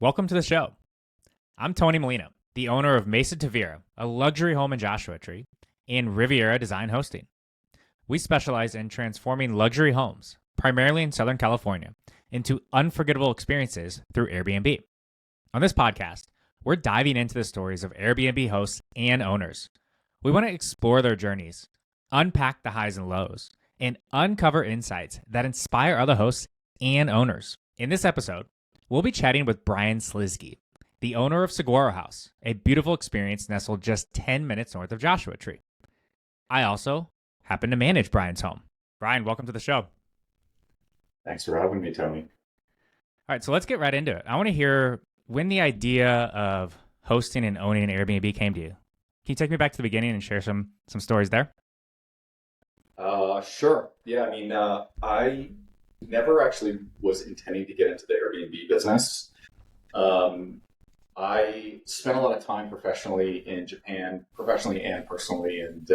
Welcome to the show. I'm Tony Molina, the owner of Mesa Tavira, a luxury home in Joshua Tree, and Riviera Design Hosting. We specialize in transforming luxury homes, primarily in Southern California, into unforgettable experiences through Airbnb. On this podcast, we're diving into the stories of Airbnb hosts and owners. We want to explore their journeys, unpack the highs and lows, and uncover insights that inspire other hosts and owners. In this episode, we'll be chatting with Brian Slizgi, the owner of SaguaroHaus, a beautiful experience nestled just 10 minutes north of Joshua Tree. I also happen to manage Brian's home. Brian, welcome to the show. Thanks for having me, Tony. All right, so let's get right into it. I want to hear when the idea of hosting and owning an Airbnb came to you. Can you take me back to the beginning and share some stories there? Sure. Yeah, I never actually was intending to get into the Airbnb business. I spent a lot of time professionally in Japan, professionally and personally, and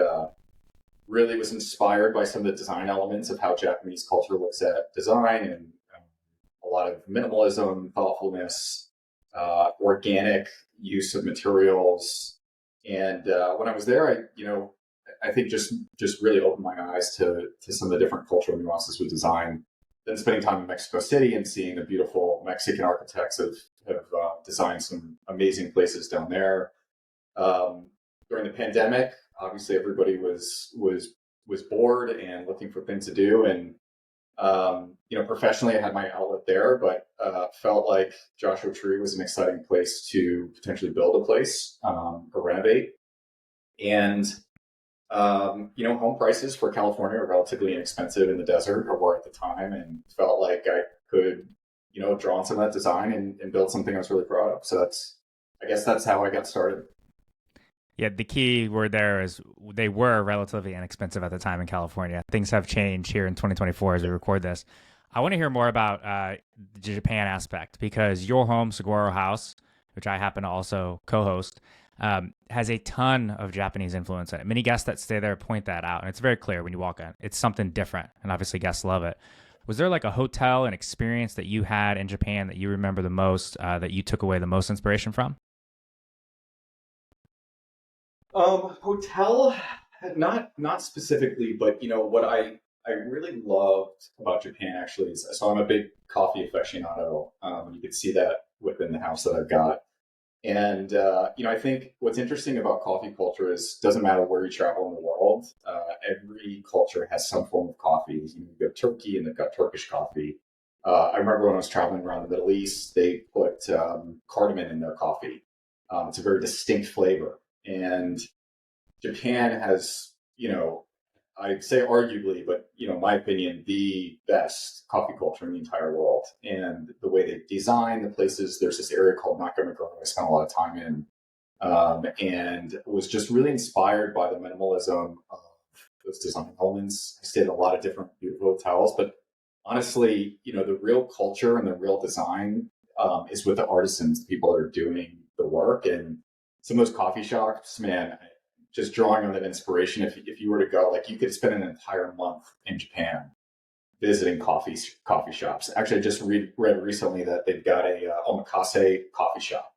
really was inspired by some of the design elements of how Japanese culture looks at design and a lot of minimalism, thoughtfulness, organic use of materials. And when I was there, I think just really opened my eyes to some of the different cultural nuances with design. Then spending time in Mexico City and seeing the beautiful Mexican architects have designed some amazing places down there. During the pandemic, obviously everybody was bored and looking for things to do. And professionally, I had my outlet there, but felt like Joshua Tree was an exciting place to potentially build a place or renovate. And home prices for California are relatively inexpensive in the desert, or were at the time, and felt like I could, draw on some of that design and build something I was really proud of. So I guess that's how I got started. Yeah, the key word there is they were relatively inexpensive at the time in California. Things have changed here in 2024 as we record this. I want to hear more about the Japan aspect, because your home, SaguaroHaus, which I happen to also co-host, has a ton of Japanese influence in it. Many guests that stay there point that out, and it's very clear when you walk in. It's something different, and obviously guests love it. Was there like a hotel and experience that you had in Japan that you remember the most, that you took away the most inspiration from? Hotel, not specifically, but what I really loved about Japan actually is, so I'm a big coffee aficionado. You can see that within the house that I've got. And, I think what's interesting about coffee culture is doesn't matter where you travel in the world, every culture has some form of coffee. You've got Turkey and they've got Turkish coffee. I remember when I was traveling around the Middle East, they put cardamom in their coffee. It's a very distinct flavor. And Japan has, I'd say arguably, but my opinion, the best coffee culture in the entire world. And the way they design the places, there's this area called Nakamura I spent a lot of time in, and was just really inspired by the minimalism of those design elements. I stayed in a lot of different beautiful hotels, but honestly, the real culture and the real design is with the artisans, the people that are doing the work. And some of those coffee shops, man, just drawing on that inspiration, if you were to go, like, you could spend an entire month in Japan visiting coffee shops. Actually, I just read recently that they've got a omakase coffee shop.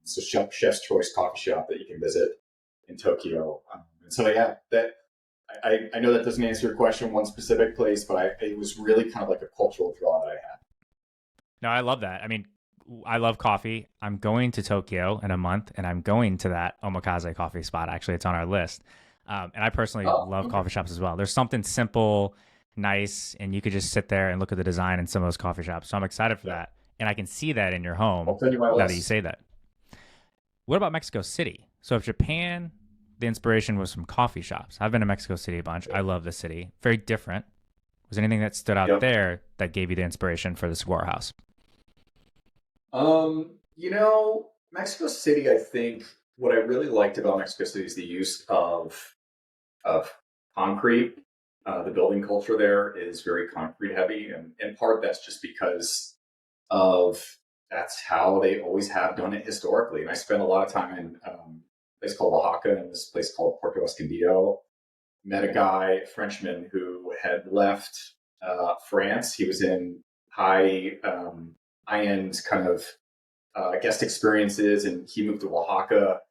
It's a chef's choice coffee shop that you can visit in Tokyo. And so, yeah, that I know that doesn't answer your question, one specific place, but it was really kind of like a cultural draw that I had. No, I love that. I mean, I love coffee. I'm going to Tokyo in a month, and I'm going to that omakase coffee spot. Actually, it's on our list. And I personally love coffee shops as well. There's something simple, nice, and you could just sit there and look at the design in some of those coffee shops. So I'm excited for that. And I can see that in your home I'll send you my now list. that you say that. What about Mexico City? So if Japan, the inspiration was from coffee shops. I've been to Mexico City a bunch. I love the city. Very different. Was there anything that stood out there that gave you the inspiration for the SaguaroHaus? Mexico City, I think what I really liked about Mexico City is the use of concrete. The building culture there is very concrete heavy, and in part that's just because of that's how they always have done it historically. And I spent a lot of time in a place called Oaxaca and this place called Puerto Escondido. Met a guy, a Frenchman, who had left France. He was in high-end kind of guest experiences, and he moved to Oaxaca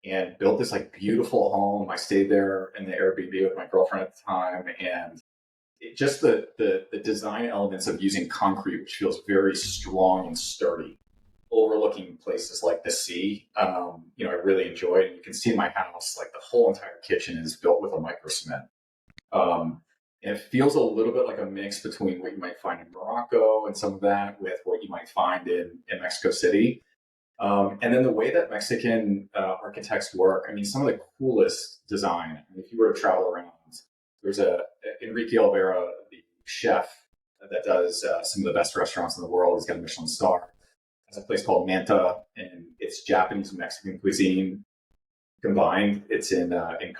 and built this like beautiful home. I stayed there in the Airbnb with my girlfriend at the time, and just the design elements of using concrete, which feels very strong and sturdy, overlooking places like the sea. I really enjoy it. You can see in my house, like the whole entire kitchen is built with a micro cement. And it feels a little bit like a mix between what you might find in Morocco and some of that with what you might find in Mexico City. And then the way that Mexican architects work, I mean, some of the coolest design. I mean, if you were to travel around, there's Enrique Olvera, the chef that does some of the best restaurants in the world. He's got a Michelin star. Has a place called Manta, and it's Japanese and Mexican cuisine combined. It's in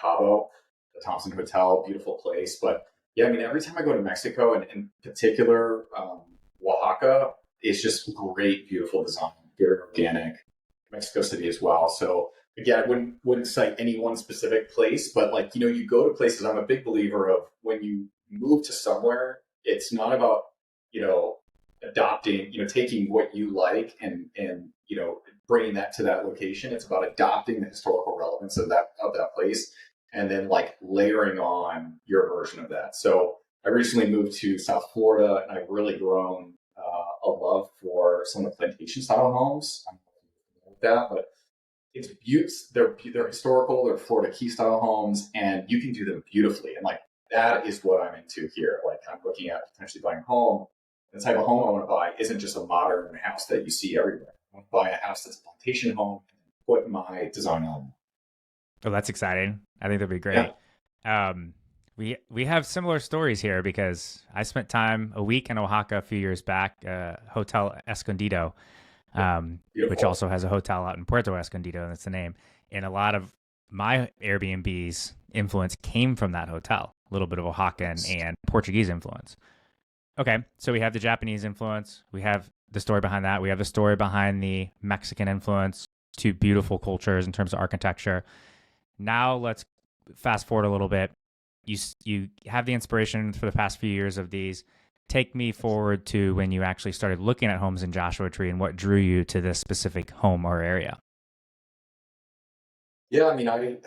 Cabo, the Thompson Hotel, beautiful place. But yeah, I mean, every time I go to Mexico, and in particular Oaxaca, it's just great, beautiful design, very organic. Mexico City as well. So again, I wouldn't cite any one specific place, but like, you go to places. I'm a big believer of when you move to somewhere, it's not about, adopting, taking what you like and bringing that to that location. It's about adopting the historical relevance of that place, and then like layering on your version of that. So I recently moved to South Florida, and I've really grown a love for some of the plantation style homes. I'm not with that, but it's buttes. They're historical. They're Florida Key style homes, and you can do them beautifully. And like that is what I'm into here. Like I'm looking at potentially buying a home. The type of home I want to buy isn't just a modern house that you see everywhere. I want to buy a house that's a plantation home and put my design on. Oh, that's exciting. I think that'd be great. Yeah. We have similar stories here because I spent time a week in Oaxaca a few years back, Hotel Escondido, which also has a hotel out in Puerto Escondido, and that's the name. And a lot of my Airbnb's influence came from that hotel, a little bit of Oaxacan and Portuguese influence. Okay, so we have the Japanese influence. We have the story behind that. We have the story behind the Mexican influence, two beautiful cultures in terms of architecture. Now let's fast forward a little bit. You have the inspiration for the past few years of these. Take me forward to when you actually started looking at homes in Joshua Tree and what drew you to this specific home or area. Yeah, I mean, I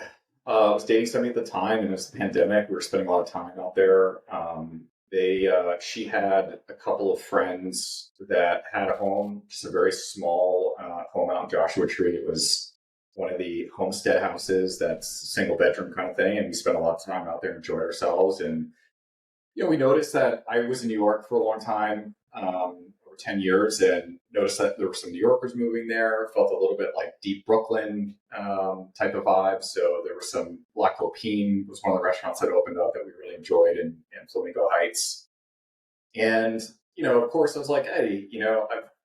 was dating somebody at the time, and it was the pandemic. We were spending a lot of time out there. She had a couple of friends that had a home, just a very small home out in Joshua Tree. It was one of the homestead houses that's a single bedroom kind of thing. And we spent a lot of time out there, enjoyed ourselves. And, we noticed that I was in New York for a long time, over 10 years, and noticed that there were some New Yorkers moving there. Felt a little bit like deep Brooklyn type of vibe. So there was some Black Copine was one of the restaurants that opened up that we really enjoyed in Flamingo Heights. And, of course I was like, hey,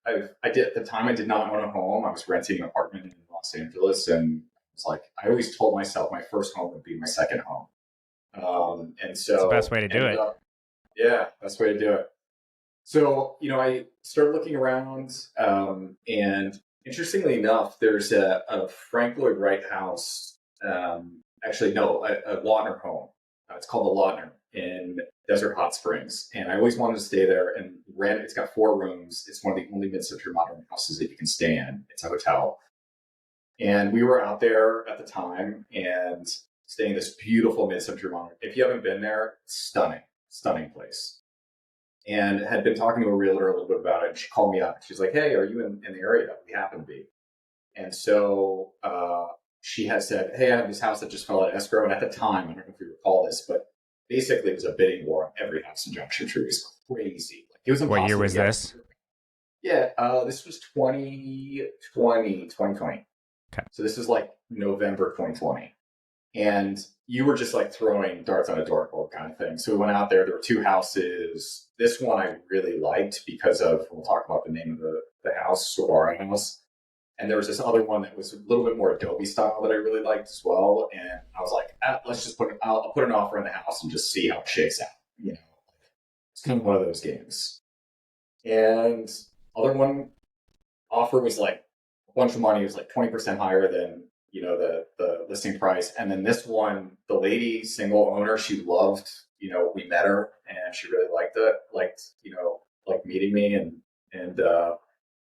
I did at the time, I did not own a home. I was renting an apartment in Los Angeles. And it's like, I always told myself my first home would be my second home. And so it's the best way to do it. Yeah, best way to do it. So, I started looking around, and interestingly enough, there's a Frank Lloyd Wright house. Actually, no, a Lautner home. It's called the Lautner in Desert Hot Springs. And I always wanted to stay there and rent. It's got 4 rooms. It's one of the only mid-century modern houses that you can stay in. It's a hotel. And we were out there at the time and staying in this beautiful mid-century modern. If you haven't been there, stunning place. And had been talking to a realtor a little bit about it. And she called me up. She's like, hey, are you in the area? We happen to be. And so she had said, hey, I have this house that just fell out of escrow. And at the time, I don't know if you recall this, but basically it was a bidding war on every house in Joshua Tree. It was crazy. Like, it was impossible. What year was this? Yeah, this was 2020. Okay. So this is like November 2020. And you were just like throwing darts on a dartboard kind of thing. So we went out there. There were 2 houses. This one I really liked because of, we'll talk about the name of the house, SaguaroHaus. And there was this other one that was a little bit more Adobe style that I really liked as well. And I was like, let's just I'll put an offer in the house and just see how it shakes out. It's kind of one of those games. And other one offer was like a bunch of money. It was like 20% higher than, the listing price. And then this one, the lady, single owner, she loved, we met her and she really liked meeting me, and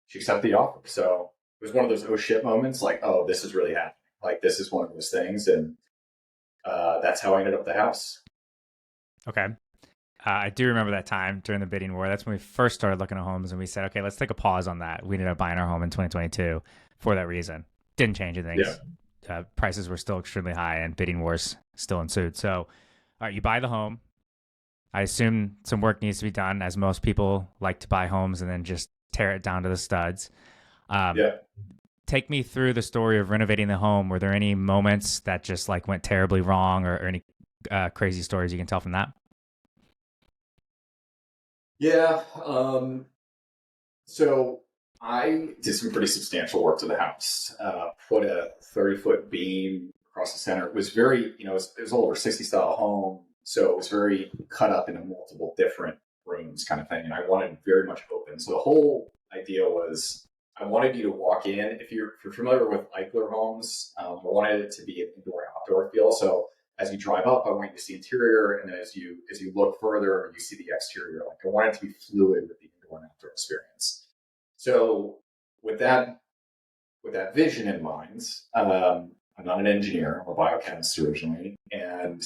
she accepted the offer. So was one of those oh shit moments, like, oh, this is really happening. Like, this is one of those things. And that's how I ended up with the house. Okay. I do remember that time during the bidding war. That's when we first started looking at homes, and we said, okay, let's take a pause on that. We ended up buying our home in 2022 for that reason. Didn't change Yeah. things. Prices were still extremely high, and bidding wars still ensued. So, all right, you buy the home. I assume some work needs to be done, as most people like to buy homes and then just tear it down to the studs. Um, Yeah. Take me through the story of renovating the home. Were there any moments that just like went terribly wrong, or any crazy stories you can tell from that? Yeah. So I did some pretty substantial work to the house. Put a 30-foot beam across the center. It was very, it was over 60 style home. So it was very cut up into multiple different rooms kind of thing. And I wanted very much open. So the whole idea was I wanted you to walk in. If you're familiar with Eichler homes, I wanted it to be an indoor outdoor feel. So as you drive up, I want you to see interior, and then as you look further, you see the exterior. Like I want it to be fluid with the indoor and outdoor experience. So with that vision in mind, I'm not an engineer. I'm a biochemist originally, and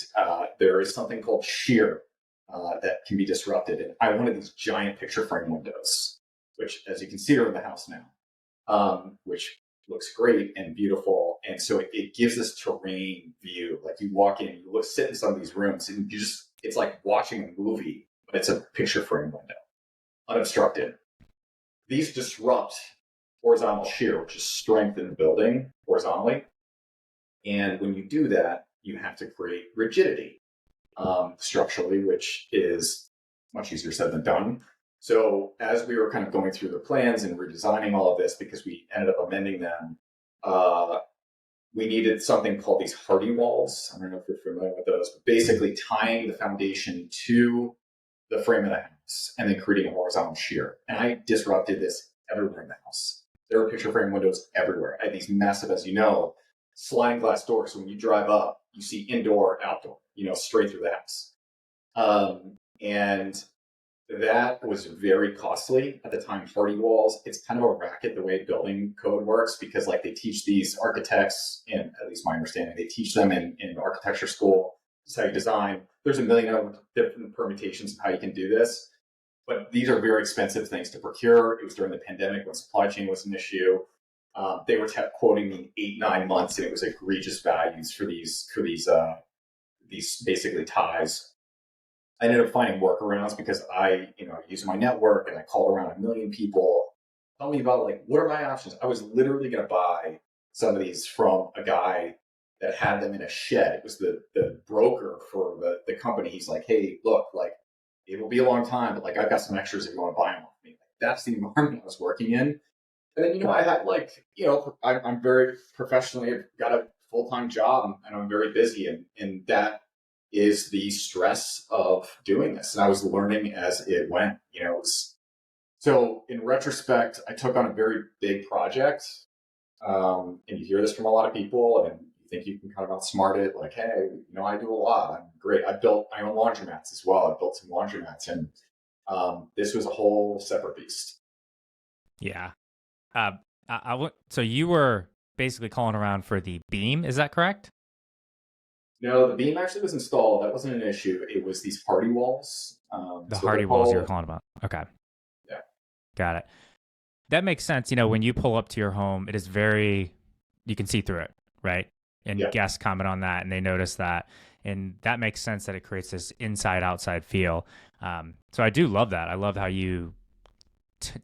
there is something called shear that can be disrupted. And I wanted these giant picture frame windows, which, as you can see, are in the house now, which looks great and beautiful. And so it gives this terrain view. Like you walk in, you sit in some of these rooms, and it's like watching a movie, but it's a picture frame window, unobstructed. These disrupt horizontal shear, which is strength in the building horizontally. And when you do that, you have to create rigidity structurally, which is much easier said than done. So as we were kind of going through the plans and redesigning all of this, because we ended up amending them, we needed something called these hardy walls. I don't know if you're familiar with those, but basically tying the foundation to the frame of the house and then creating a horizontal shear. And I disrupted this everywhere in the house. There were picture frame windows everywhere. I had these massive, as you know, sliding glass doors. So when you drive up, you see indoor, outdoor, straight through the house. And that was very costly at the time. Hardy walls, it's kind of a racket the way building code works, because like they teach these architects, and at least my understanding, they teach them in architecture school. This is how you design. There's a million different permutations of how you can do this. But these are very expensive things to procure. It was during the pandemic when supply chain was an issue. They were quoting me 8-9 months, and it was egregious values for these basically ties. I ended up finding workarounds because I using my network, and I called around a million people. Tell me about like what are my options. I was literally going to buy some of these from a guy that had them in a shed. It was the broker for the company. He's like, hey, look, like it will be a long time, but like I've got some extras if you want to buy them off me. Like, that's the environment I was working in. And then, I had I'm very professionally, I've got a full-time job, and I'm very busy. And that is the stress of doing this. And I was learning as it went, so in retrospect, I took on a very big project. And you hear this from a lot of people, and you think you can kind of outsmart it. Like, hey, I do a lot. I'm great. I built my own laundromats as well. I built some laundromats, and this was a whole separate beast. Yeah. So you were basically calling around for the beam, is that correct? No, the beam actually was installed. That wasn't an issue. It was these hardy walls. The So hardy they're walls you were called, calling about. Okay. yeah, Got it. That makes sense. When you pull up to your home, it is you can see through it, right? And yeah, guests comment on that, and they notice that. And that makes sense that it creates this inside outside feel. So I do love that. I love how you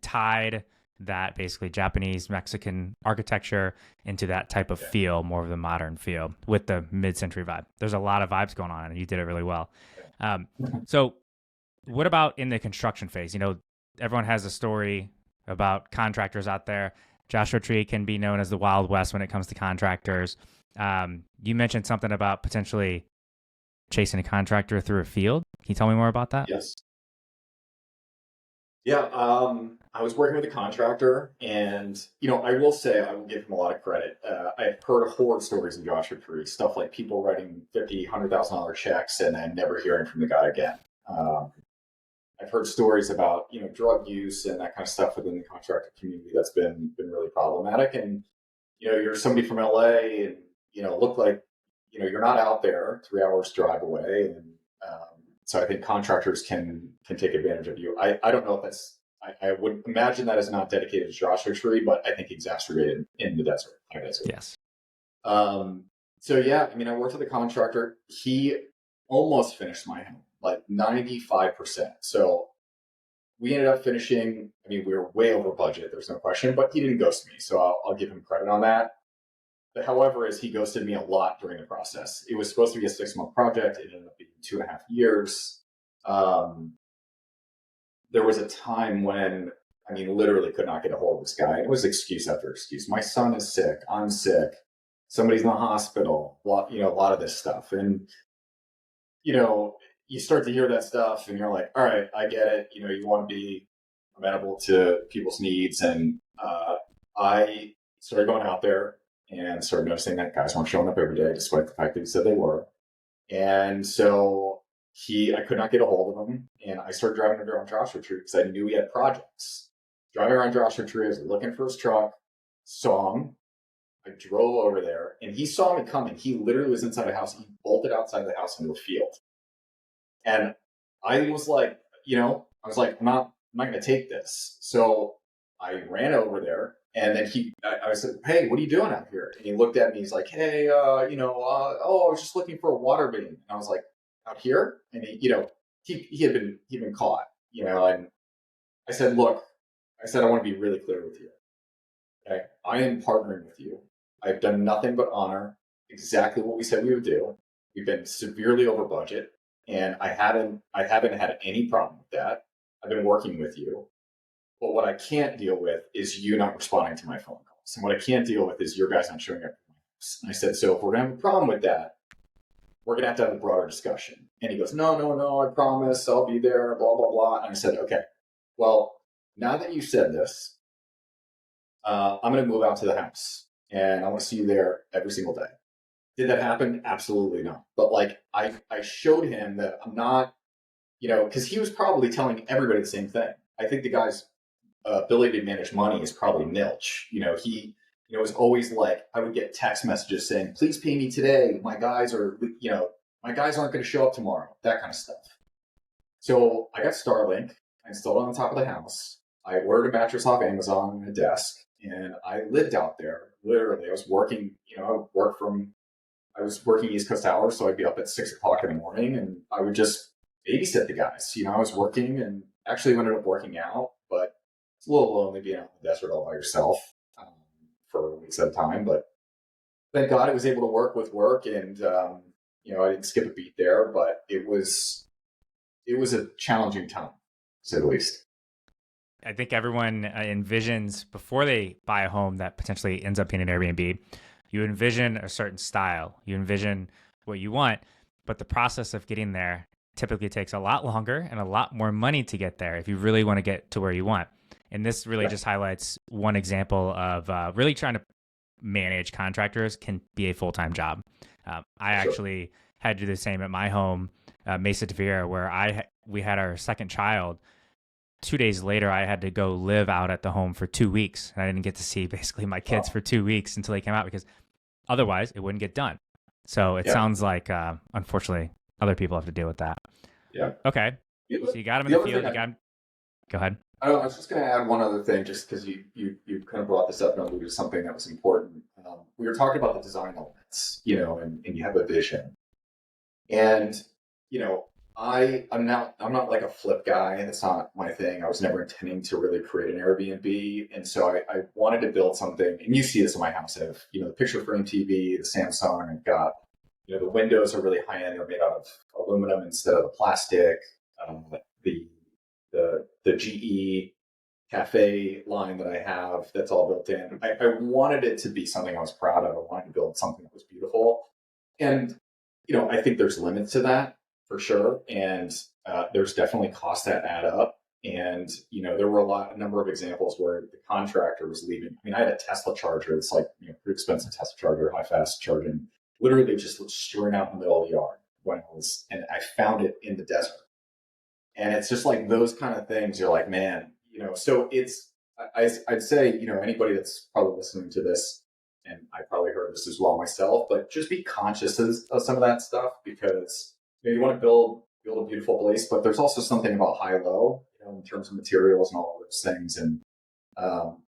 tied that basically Japanese Mexican architecture into that type of feel, more of the modern feel with the mid-century vibe. There's a lot of vibes going on, and you did it really well. So what about in the construction phase? Everyone has a story about contractors out there. Joshua Tree can be known as the Wild West when it comes to contractors. You mentioned something about potentially chasing a contractor through a field. Can you tell me more about that? yes. Yeah, I was working with a contractor, and I will say I will give him a lot of credit. I've heard horror stories in Joshua Tree, stuff like people writing $50,000, $100,000 checks and then never hearing from the guy again. I've heard stories about, drug use and that kind of stuff within the contractor community that's been really problematic. And, you're somebody from LA and, look like, you're not out there 3 hours drive away. And so I think contractors can take advantage of you. I don't know if I would imagine that is not dedicated to Joshua Tree, but I think exacerbated in the desert. Yes. So yeah, I mean, I worked with a contractor. He almost finished my home, like 95%. So we ended up finishing. I mean, we were way over budget. There's no question, but he didn't ghost me, so I'll give him credit on that. But however, is he ghosted me a lot during the process. It was supposed to be a 6-month project. It ended up being 2.5 years. There was a time when, I mean, literally could not get a hold of this guy. It was excuse after excuse. My son is sick. I'm sick. Somebody's in the hospital. A lot of this stuff. And, you start to hear that stuff and you're like, all right, I get it. You want to be amenable to people's needs. And I started going out there and started noticing that guys weren't showing up every day, despite the fact that he said they were. And so I could not get a hold of him. And I started driving around Joshua Tree because I knew he had projects. Driving around Joshua Tree, I was looking for his truck, saw him. I drove over there and he saw me coming. He literally was inside the house. He bolted outside the house into a field. And I was like, I'm not going to take this. So I ran over there and then I said, hey, what are you doing out here? And he looked at me. He's like, hey, I was just looking for a water main. And I was like, out here? And he had been caught, and I said, look, I want to be really clear with you. Okay. I am partnering with you. I've done nothing but honor exactly what we said we would do. We've been severely over budget, and I haven't had any problem with that. I've been working with you. But what I can't deal with is you not responding to my phone calls. And what I can't deal with is your guys not showing up. And I said, so if we're going to have a problem with that, we're going to have a broader discussion. And he goes, no, I promise I'll be there, blah, blah, blah. And I said, okay, well, now that you said this, I'm going to move out to the house and I want to see you there every single day. Did that happen? Absolutely not. But I showed him that I'm not, because he was probably telling everybody the same thing. I think the guy's ability to manage money is probably nilch. He was always like, I would get text messages saying, please pay me today. My guys aren't going to show up tomorrow, that kind of stuff. So I got Starlink. I installed it on top of the house. I ordered a mattress off Amazon and a desk, and I lived out there. Literally, I was working, I was working East Coast hours, so I'd be up at 6:00 in the morning, and I would just babysit the guys. I was working and actually ended up working out, but it's a little lonely being out in the desert all by yourself for weeks at a time. But thank God I was able to work with work, and I didn't skip a beat there. But it was a challenging time, to say the least. I think everyone envisions before they buy a home that potentially ends up being an Airbnb, you envision a certain style, you envision what you want, but the process of getting there typically takes a lot longer and a lot more money to get there if you really want to get to where you want. And this really just highlights one example of really trying to manage contractors can be a full-time job. I actually had to do the same at my home, Mesa Tavira, where we had our second child. 2 days later, I had to go live out at the home for 2 weeks. And I didn't get to see basically my kids for 2 weeks until they came out because otherwise it wouldn't get done. So it sounds like, unfortunately, other people have to deal with that. Yeah. Okay. So you got them in the field. Go ahead. I was just going to add one other thing, just because you kind of brought this up and alluded to something that was important. We were talking about the design elements, and you have a vision. And, I'm not like a flip guy. That's not my thing. I was never intending to really create an Airbnb. And so I wanted to build something, and you see this in my house. I have, the picture frame TV, the Samsung. I've got, the windows are really high end. They're made out of aluminum instead of the plastic. The GE cafe line that I have, that's all built in. I wanted it to be something I was proud of. I wanted to build something that was beautiful. And, I think there's limits to that for sure. And there's definitely costs that add up. And, there were a number of examples where the contractor was leaving. I mean, I had a Tesla charger. It's like, pretty expensive Tesla charger, high fast charging. Literally just strewn out in the middle of the yard and I found it in the desert. And it's just like those kind of things. You're like, man, so I'd say, anybody that's probably listening to this, and I probably heard this as well myself, but just be conscious of some of that stuff, because you want to build a beautiful place, but there's also something about high low, in terms of materials and all of those things. And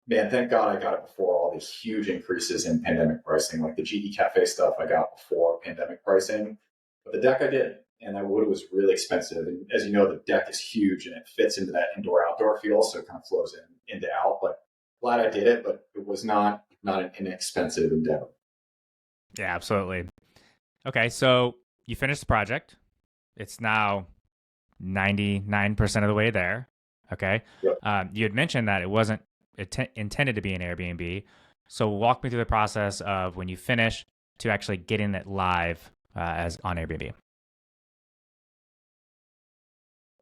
man, thank God I got it before all these huge increases in pandemic pricing. Like the GE Cafe stuff I got before pandemic pricing, but the deck I did, and that wood was really expensive. And as you know, the deck is huge and it fits into that indoor-outdoor feel, so it kind of flows into out. But glad I did it, but it was not an inexpensive endeavor. Yeah, absolutely. Okay, so you finished the project. It's now 99% of the way there. Okay. Yep. You had mentioned that it wasn't intended to be an Airbnb. So walk me through the process of when you finish to actually getting it live as on Airbnb.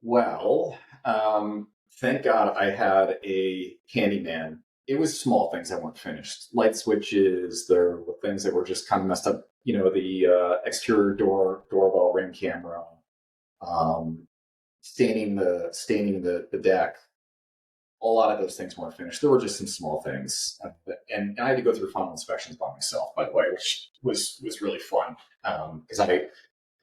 Well, thank God I had a handyman. It was small things that weren't finished. Light switches, there were things that were just kind of messed up. The exterior doorbell ring camera, um, staining the deck. A lot of those things weren't finished. There were just some small things, and I had to go through final inspections by myself, by the way, which was really fun, because I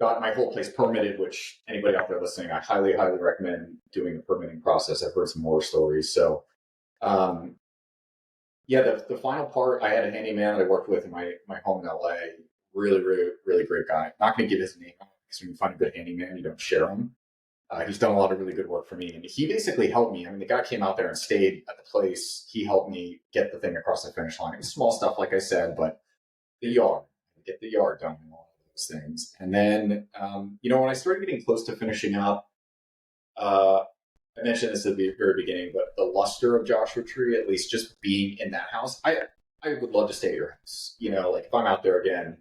got my whole place permitted. Which anybody out there listening, I highly recommend doing the permitting process. I've heard some horror stories. So, yeah, the final part, I had a handyman that I worked with in my home in LA. Really great guy. Not going to give his name out, because when you find a good handyman, you don't share him. He's done a lot of really good work for me, and he basically helped me. I mean, the guy came out there and stayed at the place. He helped me get the thing across the finish line. It was small stuff, like I said, but the yard, get the yard done, and all of those things. And then, when I started getting close to finishing up, I mentioned this at the very beginning, but the luster of Joshua Tree, at least just being in that house, I would love to stay at your house. Like if I'm out there again,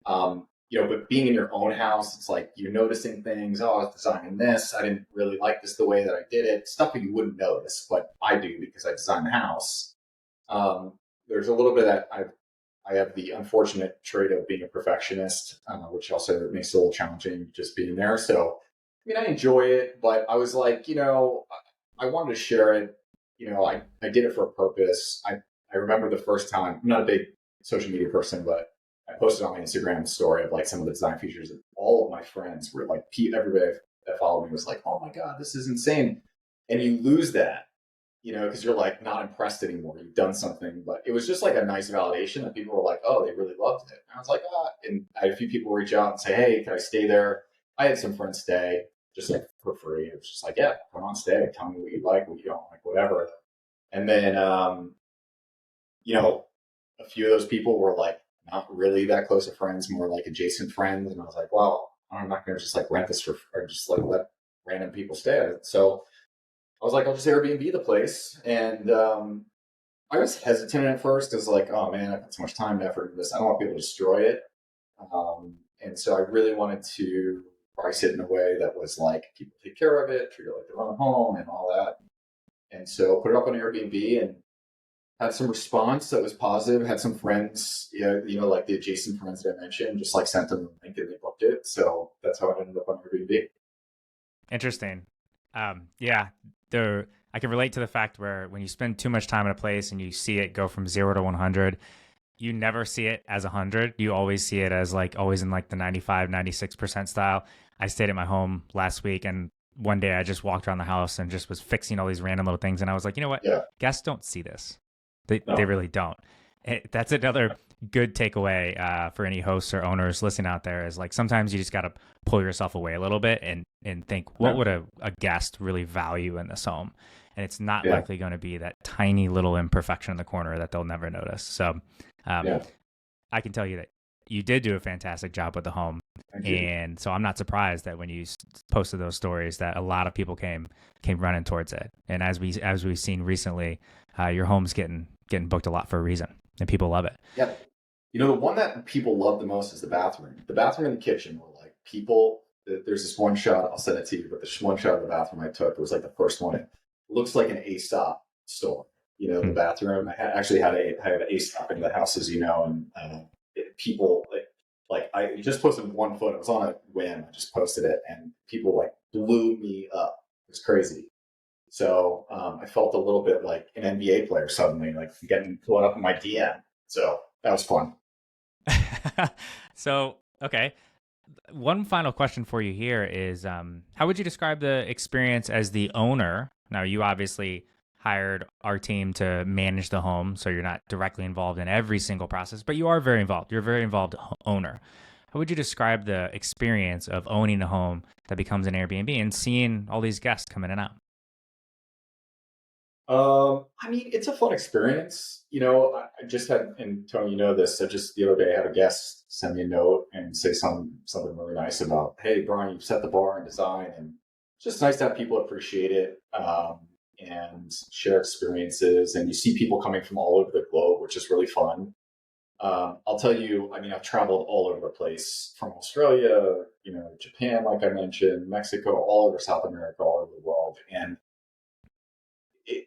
but being in your own house, it's like you're noticing things. Oh, I was designing this. I didn't really like this the way that I did it. Stuff that you wouldn't notice, but I do because I designed the house. There's a little bit of that. I have the unfortunate trait of being a perfectionist, which also makes it a little challenging just being there. So, I mean, I enjoy it, but I was like, I wanted to share it. I did it for a purpose. I remember the first time. I'm not a big social media person, but I posted on my Instagram story of like some of the design features, and all of my friends were like, everybody that followed me was like, "Oh my god, this is insane!" And you lose that, because you're like not impressed anymore. You've done something, but it was just like a nice validation that people were like, "Oh, they really loved it." And I was like, "Ah," and I had a few people reach out and say, "Hey, can I stay there?" I had some friends stay just like for free. It was just like, "Yeah, come on, stay. Tell me what you like, what you don't like, whatever." And then, a few of those people were like not really that close of friends, more like adjacent friends. And I was like, well, I'm not going to just like rent this or just like let random people stay. So I was like, I'll just Airbnb the place. And I was hesitant at first because like, oh man, I put so much time and effort into this. I don't want people to destroy it. And so I really wanted to price it in a way that was like people take care of it, treat it like their own home and all that. And so put it up on Airbnb and had some response that was positive. Had some friends, like the adjacent friends that I mentioned, just like sent them the link and they booked it. So that's how it ended up on Airbnb. Interesting. Yeah, I can relate to the fact where when you spend too much time in a place and you see it go from 0 to 100, you never see it as 100. You always see it as like always in like the 95, 96% style. I stayed at my home last week, and one day I just walked around the house and just was fixing all these random little things. And I was like, you know what? Yeah. Guests don't see this. They really don't. That's another good takeaway for any hosts or owners listening out there is like sometimes you just got to pull yourself away a little bit and think, what would a guest really value in this home? And it's not likely going to be that tiny little imperfection in the corner that they'll never notice. So I can tell you that you did do a fantastic job with the home. And so I'm not surprised that when you posted those stories that a lot of people came running towards it. And as we've seen recently, your home's getting booked a lot for a reason, and people love it. Yeah. The one that people love the most is the bathroom. The bathroom and the kitchen were like people. There's this one shot, I'll send it to you, but this one shot of the bathroom I took, it was like the first one. It looks like an Aesop store. The bathroom. I had an Aesop in the house, as you know, and people like I just posted one photo. It was on a whim. I just posted it, and people like blew me up It's crazy. So I felt a little bit like an NBA player suddenly, like getting pulled up in my DM. So that was fun. So, okay. One final question for you here is how would you describe the experience as the owner? Now, you obviously hired our team to manage the home, so you're not directly involved in every single process, but you are very involved. You're a very involved owner. How would you describe the experience of owning a home that becomes an Airbnb and seeing all these guests come in and out? I mean, it's a fun experience. I just had, and Tony, you know this. I just the other day I had a guest send me a note and say something really nice about, hey, Brian, you've set the bar in design, and it's just nice to have people appreciate it and share experiences. And you see people coming from all over the globe, which is really fun. I'll tell you, I mean, I've traveled all over the place from Australia, Japan, like I mentioned, Mexico, all over South America, all over the world, and it,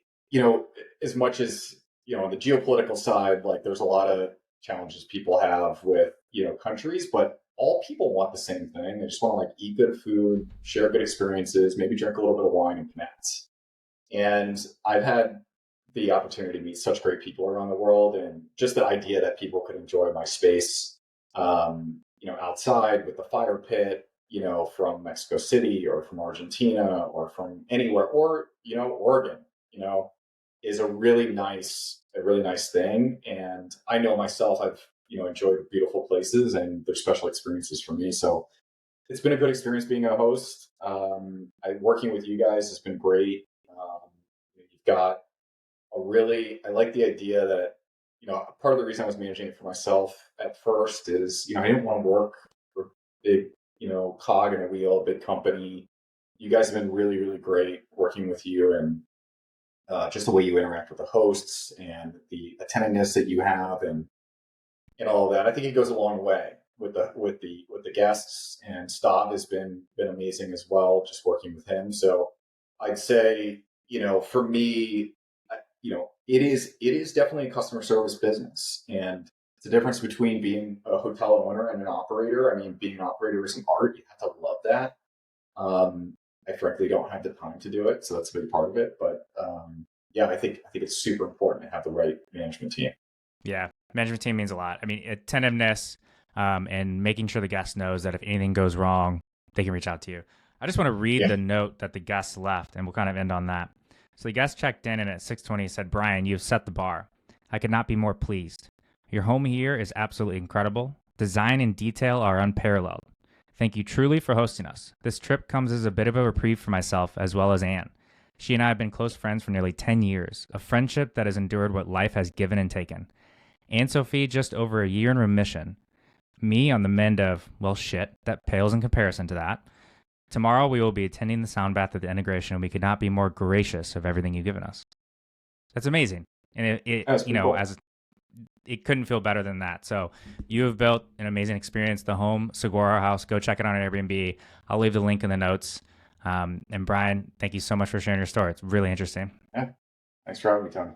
as much as on the geopolitical side, like there's a lot of challenges people have with countries, but all people want the same thing. They just want to like eat good food, share good experiences, maybe drink a little bit of wine and connect. And I've had the opportunity to meet such great people around the world, and just the idea that people could enjoy my space, outside with the fire pit, from Mexico City or from Argentina or from anywhere, or Oregon, you know, is a really nice thing. And I know myself, I've enjoyed beautiful places, and they're special experiences for me. So it's been a good experience being a host. Working with you guys has been great. You've got I like the idea that, part of the reason I was managing it for myself at first is, I didn't want to work for big, cog in a wheel, big company. You guys have been really, really great working with you, and just the way you interact with the hosts and the attentiveness that you have, and all of that. I think it goes a long way with the guests, and Stav has been amazing as well, just working with him. So I'd say, for me, it is definitely a customer service business, and it's a difference between being a hotel owner and an operator. I mean, being an operator is an art. You have to love that. I frankly don't have the time to do it, so that's a big part of it. But yeah, I think it's super important to have the right management team. Yeah, management team means a lot. I mean, attentiveness and making sure the guest knows that if anything goes wrong, they can reach out to you. I just want to read Yeah. the note that the guest left, and we'll kind of end on that. So the guest checked in, and at 6:20 said, "Brian, you've set the bar. I could not be more pleased. Your home here is absolutely incredible. Design and detail are unparalleled. Thank you truly for hosting us. This trip comes as a bit of a reprieve for myself as well as Anne. She and I have been close friends for nearly 10 years, a friendship that has endured what life has given and taken. Anne Sophie just over a year in remission. Me on the mend of, well, shit, that pales in comparison to that. Tomorrow we will be attending the sound bath at the integration, and we could not be more gracious of everything you've given us." That's amazing. And That's pretty cool. it couldn't feel better than that. So you have built an amazing experience. The home, SaguaroHaus, go check it out on Airbnb. I'll leave the link in the notes. And Brian, thank you so much for sharing your story. It's really interesting. Yeah. Thanks for having me, Tony.